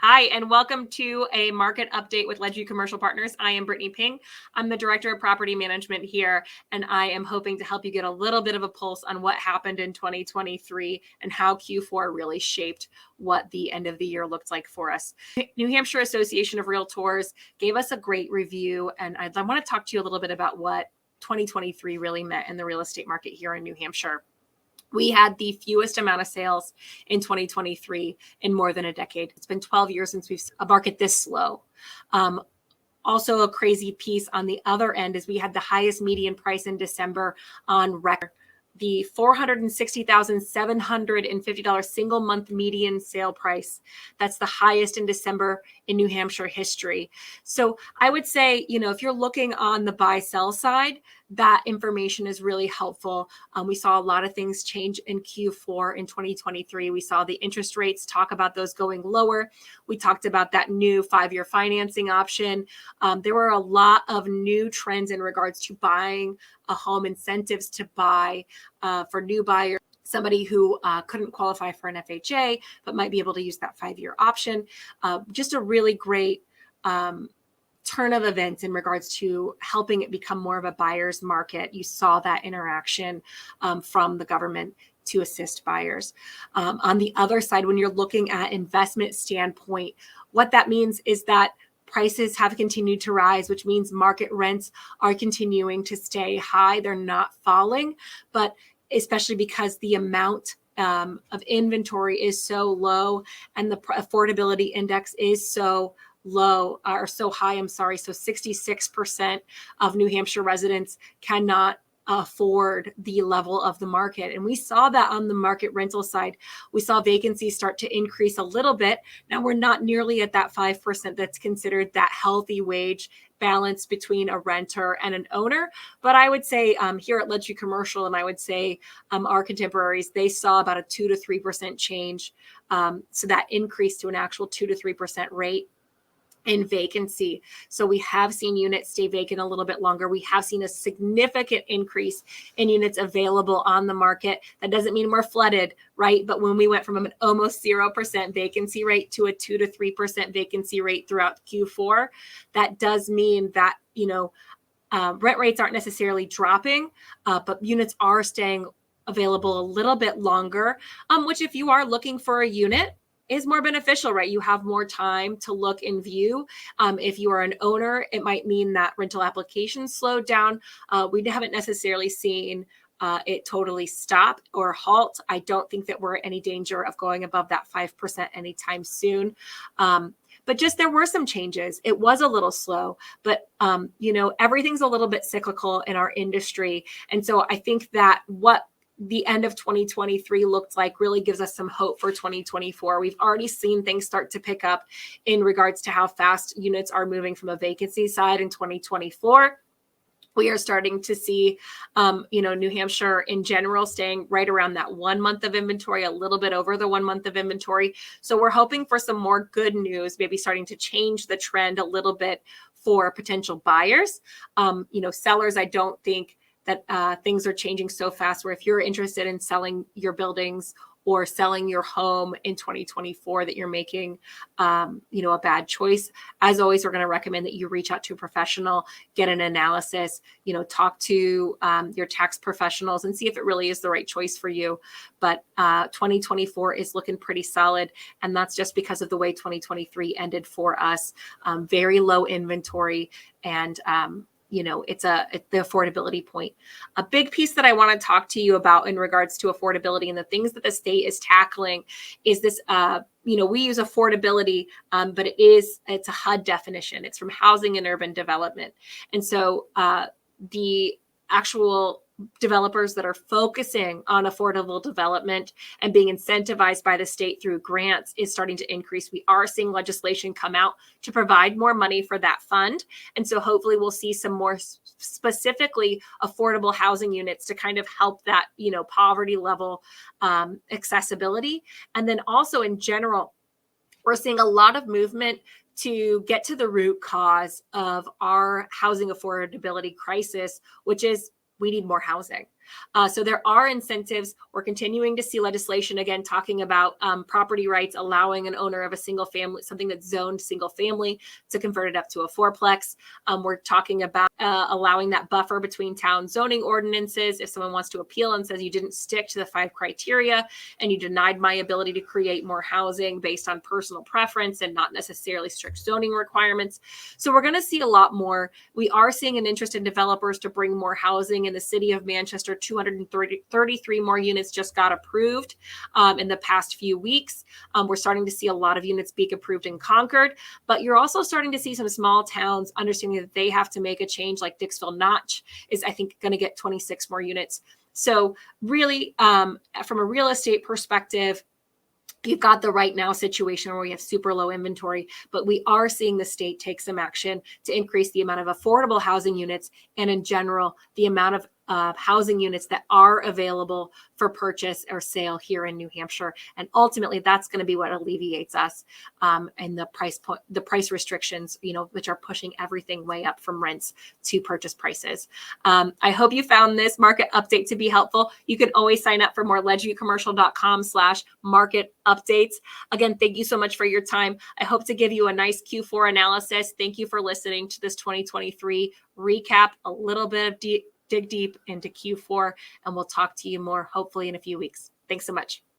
Hi, and welcome to a market update with Ledgeview Commercial Partners. I am Brittany Ping. I'm the Director of Property Management here, and I am hoping to help you get a little bit of a pulse on what happened in 2023 and how Q4 really shaped what the end of the year looked like for us. New Hampshire Association of Realtors gave us a great review, and I want to talk to you a little bit about what 2023 really meant in the real estate market here in New Hampshire. We had the fewest amount of sales in 2023 in more than a decade. It's been 12 years since we've seen a market this slow. Also, a crazy piece on the other end is we had the highest median price in December on record. The $460,750 single month median sale price. That's the highest in December in New Hampshire history. So I would say, if you're looking on the buy sell side, that information is really helpful. We saw a lot of things change in Q4 in 2023. We saw the interest rates, talk about those going lower. We talked about that new 5-year financing option. There were a lot of new trends in regards to buying a home, incentives to buy for new buyers. Somebody who couldn't qualify for an FHA, but might be able to use that 5-year option. Just a really great turn of events in regards to helping it become more of a buyer's market. You saw that interaction from the government to assist buyers. On the other side, when you're looking at investment standpoint, what that means is that prices have continued to rise, which means market rents are continuing to stay high. They're not falling, but especially because the amount of inventory is so low and the affordability index is so low or so high. So 66% of New Hampshire residents cannot afford the level of the market. And we saw that on the market rental side. We saw vacancies start to increase a little bit. Now we're not nearly at that 5% that's considered that healthy wage balance between a renter and an owner. But I would say here at Ledgeview Commercial, and I would say our contemporaries, they saw about a 2 to 3% change. So that increased to an actual 2 to 3% rate in vacancy. So we have seen units stay vacant a little bit longer. We have seen a significant increase in units available on the market. That doesn't mean we're flooded, right? But when we went from an almost 0% vacancy rate to a 2 to 3% vacancy rate throughout Q4, that does mean that, rent rates aren't necessarily dropping, but units are staying available a little bit longer, which if you are looking for a unit, is more beneficial, right? You have more time to look and view. If you are an owner, it might mean that rental applications slowed down. We haven't necessarily seen it totally stop or halt. I don't think that we're in any danger of going above that 5% anytime soon. But just there were some changes. It was a little slow, but everything's a little bit cyclical in our industry. And so I think that what the end of 2023 looked like really gives us some hope for 2024. We've already seen things start to pick up in regards to how fast units are moving from a vacancy side in 2024. We are starting to see, New Hampshire in general staying right around that 1 month of inventory, a little bit over the 1 month of inventory. So we're hoping for some more good news, maybe starting to change the trend a little bit for potential buyers. Sellers, I don't think that things are changing so fast where if you're interested in selling your buildings or selling your home in 2024, that you're making, a bad choice. As always, we're going to recommend that you reach out to a professional, get an analysis, talk to your tax professionals and see if it really is the right choice for you. But 2024 is looking pretty solid. And that's just because of the way 2023 ended for us. Very low inventory and, it's the affordability point. A big piece that I want to talk to you about in regards to affordability and the things that the state is tackling is this, we use affordability, but it's a HUD definition. It's from Housing and Urban Development. And so the actual developers that are focusing on affordable development and being incentivized by the state through grants is starting to increase. We are seeing legislation come out to provide more money for that fund. And so hopefully we'll see some more specifically affordable housing units to kind of help that, poverty level accessibility. And then also in general, we're seeing a lot of movement to get to the root cause of our housing affordability crisis, which is we need more housing. So there are incentives. We're continuing to see legislation, again, talking about property rights, allowing an owner of a single family, something that's zoned single family, to convert it up to a fourplex. We're talking about allowing that buffer between town zoning ordinances. If someone wants to appeal and says you didn't stick to the 5 criteria and you denied my ability to create more housing based on personal preference and not necessarily strict zoning requirements. So we're going to see a lot more. We are seeing an interest in developers to bring more housing in the city of Manchester. 233 more units just got approved in the past few weeks. We're starting to see a lot of units being approved in Concord, but you're also starting to see some small towns understanding that they have to make a change, like Dixville Notch is, I think, going to get 26 more units. So really, from a real estate perspective, you've got the right now situation where we have super low inventory, but we are seeing the state take some action to increase the amount of affordable housing units and in general, the amount of housing units that are available for purchase or sale here in New Hampshire. And ultimately, that's going to be what alleviates us and the price restrictions, which are pushing everything way up from rents to purchase prices. I hope you found this market update to be helpful. You can always sign up for more ledgeviewcommercial.com/market updates. Again, thank you so much for your time. I hope to give you a nice Q4 analysis. Thank you for listening to this 2023 recap, a little bit of dig deep into Q4, and we'll talk to you more hopefully in a few weeks. Thanks so much.